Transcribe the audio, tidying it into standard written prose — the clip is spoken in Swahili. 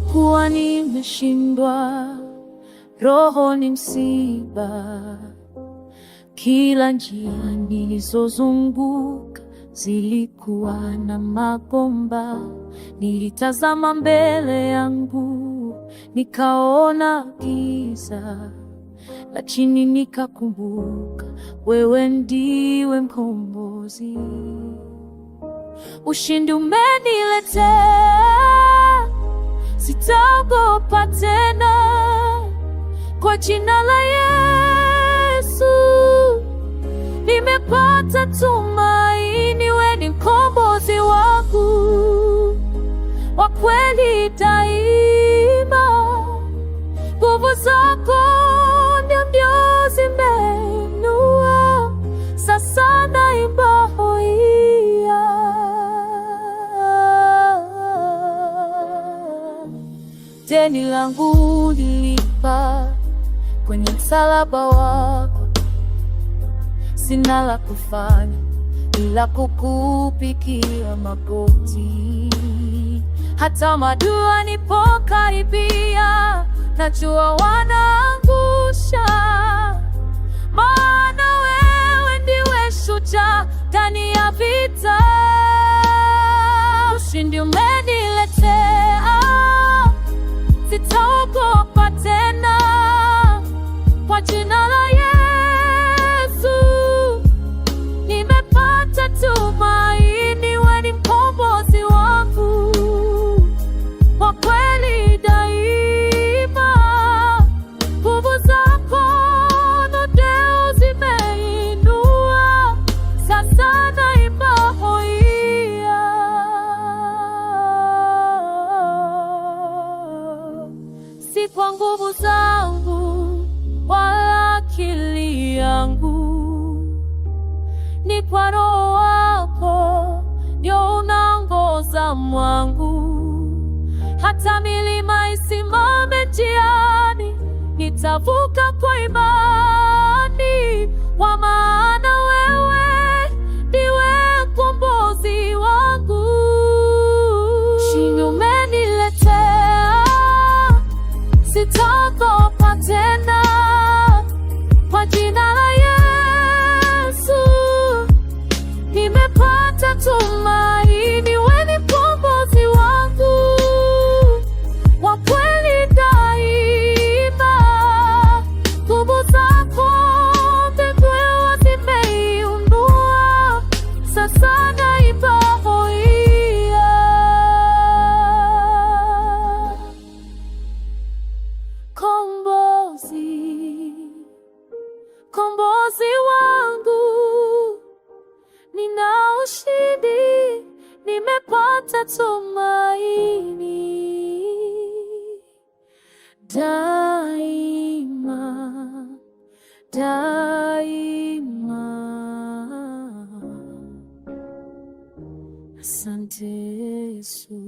nilipokuwa nimeshindwa, roho ni msiba. Kila njia nilizozunguka zilikuwa na magomba. Nilitazama mbele yangu, nikaona giza, lakini nikakumbuka wewe ndiwe mkombozi. Ushindi umeniletea, sitaogopa tena. Kwa jina la Yesu nimepata tumaini. Wewe ni mkombozi wangu wa kweli daima. Nguvu zako ndio zimeinua, sasa naimba hoia. Deni langu nilipa kwenye msalaba wako. Sina la kufanya ila kukupigia magoti. Hata maadui nipokaribia, najua wanaangusha, maana wewe ndiwe shujaa ndani ya vita. Ushindi umeniletea, sitaogopa tena. Kwa jina la Yesu nimepata tumaini. Wewe ni mkombozi wangu wa kweli daima. Nguvu zako ndio zimeinua, sasa naimba hoia. Si kwa nguvu zangu wala akili yangu, ni kwa Roho wako ndio unaongoza mwangu. Hata milima isimame njiani, nitavuka kwa imani, kwa maana wewe ndiwe mkombozi wangu. Ushindi umeniletea, sitaogopa tena. Kwa jina la Yesu nimepata tumaini. Wewe ni mkombozi wangu wa kweli daima. Nguvu zako ndio zimeinua, sasa naimba hoia. Kombozi wangu, nina ushindi, nimepata tumaini daima, daima. Asante Yesu.